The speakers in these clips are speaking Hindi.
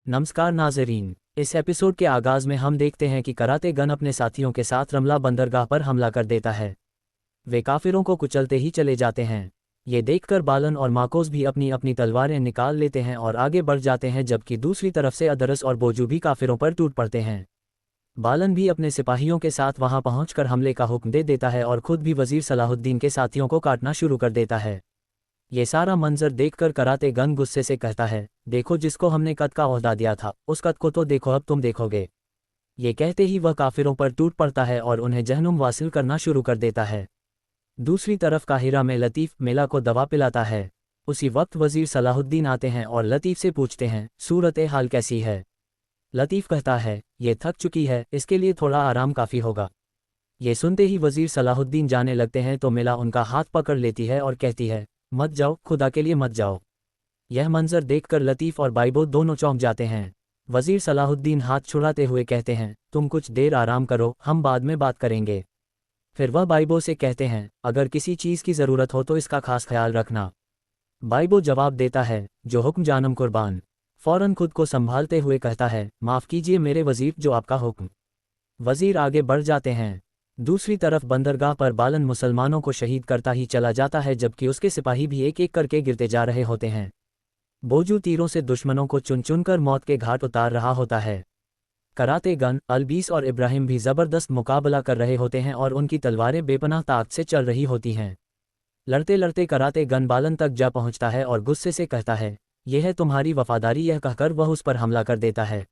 नमस्कार नाज़रीन, इस एपिसोड के आगाज़ में हम देखते हैं कि कराते गन अपने साथियों के साथ रमला बंदरगाह पर हमला कर देता है। वे काफिरों को कुचलते ही चले जाते हैं। ये देखकर बालन और माकोस भी अपनी अपनी तलवारें निकाल लेते हैं और आगे बढ़ जाते हैं, जबकि दूसरी तरफ से अदरस और बोजू भी काफिरों पर टूट पड़ते हैं। बालन भी अपने सिपाहियों के साथ वहां पहुंचकर हमले का हुक्म दे देता है और खुद भी वजीर सलाहुद्दीन के साथियों को काटना शुरू कर देता है। ये सारा मंजर देखकर कराते गन गुस्से से कहता है, देखो जिसको हमने कद का ओहदा दिया था, उस कद को तो देखो, अब तुम देखोगे। ये कहते ही वह काफिरों पर टूट पड़ता है और उन्हें जहन्नुम वासिल करना शुरू कर देता है। दूसरी तरफ काहिरा में लतीफ़ मेला को दवा पिलाता है। उसी वक्त वजीर सलाहुद्दीन आते हैं और लतीफ़ से पूछते हैं, सूरत हाल कैसी है। लतीफ़ कहता है, ये थक चुकी है, इसके लिए थोड़ा आराम काफ़ी होगा। ये सुनते ही वजीर सलाहुद्दीन जाने लगते हैं तो मेला उनका हाथ पकड़ लेती है और कहती है, मत जाओ, खुदा के लिए मत जाओ। यह मंजर देखकर लतीफ़ और बाइबो दोनों चौंक जाते हैं। वजीर सलाहुद्दीन हाथ छुड़ाते हुए कहते हैं, तुम कुछ देर आराम करो, हम बाद में बात करेंगे। फिर वह बाइबो से कहते हैं, अगर किसी चीज़ की ज़रूरत हो तो इसका खास ख्याल रखना। बाइबो जवाब देता है, जो हुक्म जानम कुर्बान। फ़ौरन खुद को संभालते हुए कहता है, माफ़ कीजिए मेरे वज़ीर, जो आपका हुक्म। वज़ीर आगे बढ़ जाते हैं। दूसरी तरफ बंदरगाह पर बालन मुसलमानों को शहीद करता ही चला जाता है, जबकि उसके सिपाही भी एक एक करके गिरते जा रहे होते हैं। बोजू तीरों से दुश्मनों को चुन चुनकर मौत के घाट उतार रहा होता है। कराते गन, अलबीस और इब्राहिम भी ज़बरदस्त मुकाबला कर रहे होते हैं और उनकी तलवारें बेपनाह ताकत से चल रही होती हैं। लड़ते लड़ते कराते गन बालन तक जा पहुंचता है और गुस्से से कहता है, यह है तुम्हारी वफादारी। यह कहकर वह उस पर हमला कर देता है।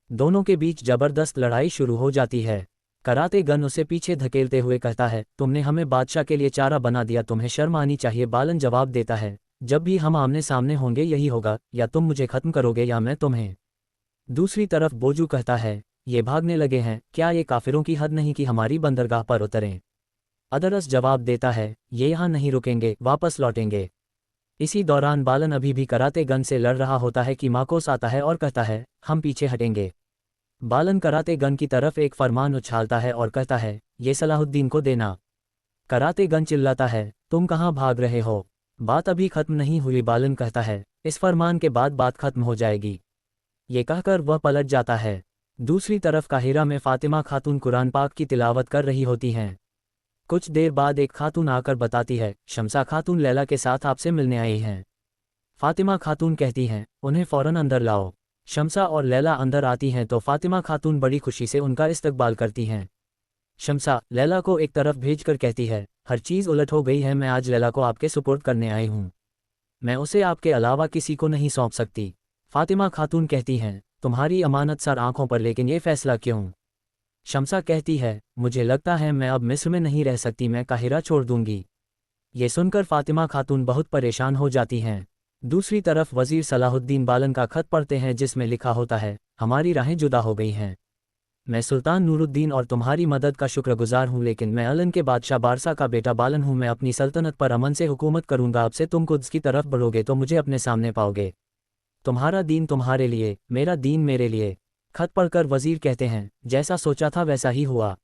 दोनों के बीच ज़बरदस्त लड़ाई शुरू हो जाती है। कराते गन उसे पीछे धकेलते हुए कहता है, तुमने हमें बादशाह के लिए चारा बना दिया, तुम्हें शर्म आनी चाहिए। बालन जवाब देता है, जब भी हम आमने सामने होंगे यही होगा, या तुम मुझे खत्म करोगे या मैं तुम्हें। दूसरी तरफ बोजू कहता है, ये भागने लगे हैं, क्या ये काफिरों की हद नहीं कि हमारी बंदरगाह पर उतरें। अदरस जवाब देता है, ये यहाँ नहीं रुकेंगे, वापस लौटेंगे। इसी दौरान बालन अभी भी कराते गन से लड़ रहा होता है कि माकोस आता है और कहता है, हम पीछे हटेंगे। बालन कराते गन की तरफ एक फरमान उछालता है और कहता है, ये सलाहुद्दीन को देना। कराते गन चिल्लाता है, तुम कहाँ भाग रहे हो, बात अभी खत्म नहीं हुई। बालन कहता है, इस फरमान के बाद बात खत्म हो जाएगी। ये कहकर वह पलट जाता है। दूसरी तरफ काहिरा में फातिमा खातून कुरान पाक की तिलावत कर रही होती हैं। कुछ देर बाद एक खातून आकर बताती है, शम्सा खातून लैला के साथ आपसे मिलने आई हैं। फातिमा खातून कहती हैं, उन्हें फ़ौरन अंदर लाओ। शम्सा और लैला अंदर आती हैं तो फातिमा खातून बड़ी खुशी से उनका इस्तकबाल करती हैं। शम्सा लैला को एक तरफ भेजकर कहती है, हर चीज़ उलट हो गई है, मैं आज लैला को आपके सुपुर्द करने आई हूँ। मैं उसे आपके अलावा किसी को नहीं सौंप सकती। फातिमा खातून कहती हैं, तुम्हारी अमानत सर आंखों पर, लेकिन ये फैसला क्यों। शम्सा कहती है, मुझे लगता है मैं अब मिस्र में नहीं रह सकती, मैं काहिरा छोड़ दूंगी। ये सुनकर फातिमा खातून बहुत परेशान हो जाती हैं। दूसरी तरफ वजीर सलाहुद्दीन बालन का खत पढ़ते हैं जिसमें लिखा होता है, हमारी राहें जुदा हो गई हैं। मैं सुल्तान नूरुद्दीन और तुम्हारी मदद का शुक्रगुजार हूँ, लेकिन मैं अलन के बादशाह बारसा का बेटा बालन हूँ। मैं अपनी सल्तनत पर अमन से हुकूमत करूँगा। अब से तुम कुद्स की तरफ बढ़ोगे तो मुझे अपने सामने पाओगे। तुम्हारा दीन तुम्हारे लिए, मेरा दीन मेरे लिए। खत पढ़कर वजीर कहते हैं, जैसा सोचा था वैसा ही हुआ।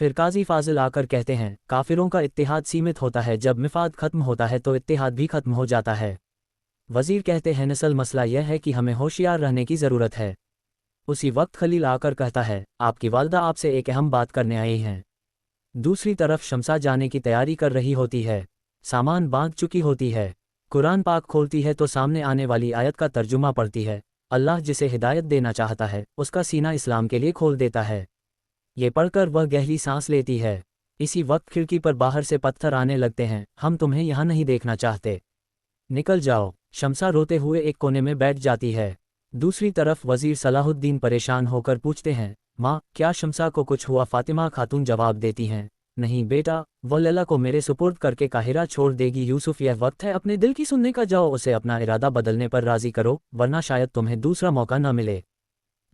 फिर काजी फाजिल आकर कहते हैं, काफिरों का इत्तेहाद सीमित होता है, जब मिफाद खत्म होता है तो इत्तेहाद भी खत्म हो जाता है। वजीर कहते हैं, नसल मसला यह है कि हमें होशियार रहने की ज़रूरत है। उसी वक्त खलील आकर कहता है, आपकी वालदा आपसे एक अहम बात करने आई हैं। दूसरी तरफ शम्सा जाने की तैयारी कर रही होती है। सामान बांध चुकी होती है। कुरान पाक खोलती है तो सामने आने वाली आयत का तर्जुमा पढ़ती है। अल्लाह जिसे हिदायत देना चाहता है उसका सीना इस्लाम के लिए खोल देता है। ये पढ़कर वह गहरी सांस लेती है। इसी वक्त खिड़की पर बाहर से पत्थर आने लगते हैं। हम तुम्हें यहाँ नहीं देखना चाहते, निकल जाओ। शम्सा रोते हुए एक कोने में बैठ जाती है। दूसरी तरफ वजीर सलाहुद्दीन परेशान होकर पूछते हैं, माँ क्या शम्सा को कुछ हुआ। फातिमा खातून जवाब देती हैं, नहीं बेटा, वो लैला को मेरे सुपुर्द करके काहिरा छोड़ देगी। यूसुफ यह वक्त है अपने दिल की सुनने का, जाओ उसे अपना इरादा बदलने पर राजी करो, वरना शायद तुम्हें दूसरा मौका न मिले।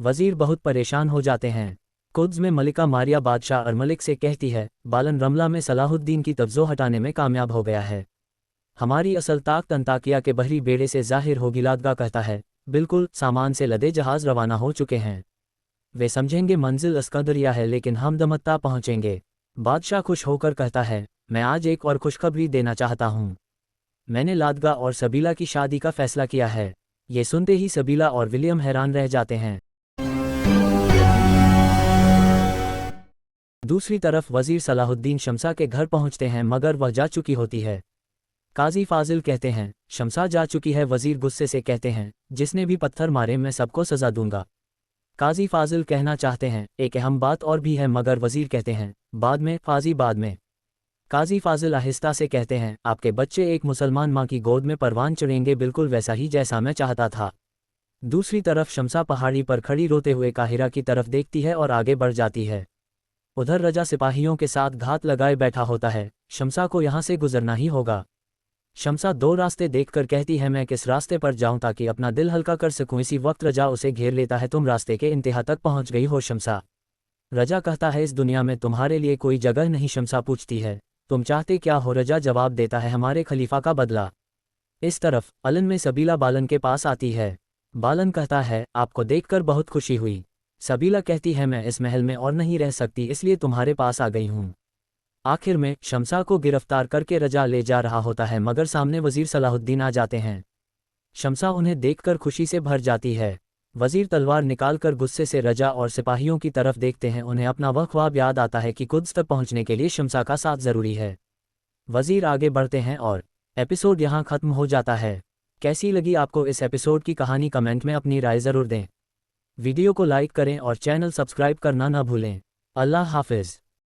वजीर बहुत परेशान हो जाते हैं। कुद्स में मलिका मारिया बादशाह अरमलिक से कहती है, बालन रमला में सलाहुद्दीन की तवज्जो हटाने में कामयाब हो गया है। हमारी असल ताकत अंताकिया के बहरी बेड़े से जाहिर होगी। लादगा कहता है, बिल्कुल, सामान से लदे जहाज़ रवाना हो चुके हैं। वे समझेंगे मंजिल अस्कंदरिया है, लेकिन हम दमत्ता पहुँचेंगे। बादशाह खुश होकर कहता है, मैं आज एक और खुशखबरी देना चाहता हूँ। मैंने लादगा और सबीला की शादी का फैसला किया है। ये सुनते ही सबीला और विलियम हैरान रह जाते हैं। दूसरी तरफ वजीर सलाहुद्दीन शमसा के घर पहुंचते हैं मगर वह जा चुकी होती है। काजी फाजिल कहते हैं शमसा जा चुकी है। वजीर गुस्से से कहते हैं जिसने भी पत्थर मारे मैं सबको सजा दूंगा। काजी फाजिल कहना चाहते हैं एक अहम बात और भी है मगर वजीर कहते हैं बाद में फाजी बाद में। काजी फाजिल आहिस्ता से कहते हैं आपके बच्चे एक मुसलमान माँ की गोद में परवान चढ़ेंगे बिल्कुल वैसा ही जैसा मैं चाहता था। दूसरी तरफ शमसा पहाड़ी पर खड़ी रोते हुए काहिरा की तरफ देखती है और आगे बढ़ जाती है। उधर रजा सिपाहियों के साथ घात लगाए बैठा होता है। शमसा को यहाँ से गुजरना ही होगा। शमसा दो रास्ते देखकर कहती है मैं किस रास्ते पर जाऊं ताकि अपना दिल हल्का कर सकूं। इसी वक्त रजा उसे घेर लेता है तुम रास्ते के इंतहा तक पहुंच गई हो शमसा। रजा कहता है इस दुनिया में तुम्हारे लिए कोई जगह नहीं। शमसा पूछती है तुम चाहते क्या हो। रजा जवाब देता है हमारे खलीफा का बदला। इस तरफ अलन में सबीला बालन के पास आती है। बालन कहता है आपको देखकर बहुत खुशी हुई। सबीला कहती है मैं इस महल में और नहीं रह सकती इसलिए तुम्हारे पास आ गई हूँ। आखिर में शमसा को गिरफ्तार करके रजा ले जा रहा होता है मगर सामने वजीर सलाहुद्दीन आ जाते हैं। शमसा उन्हें देखकर खुशी से भर जाती है। वजीर तलवार निकालकर गुस्से से रजा और सिपाहियों की तरफ देखते हैं। उन्हें अपना वह ख्वाब याद आता है कि कुद्स तक पहुंचने के लिए शमसा का साथ जरूरी है। वजीर आगे बढ़ते हैं और एपिसोड यहाँ खत्म हो जाता है। कैसी लगी आपको इस एपिसोड की कहानी कमेंट में अपनी राय ज़रूर दें। वीडियो को लाइक करें और चैनल सब्सक्राइब करना न भूलें। अल्लाह हाफिज़।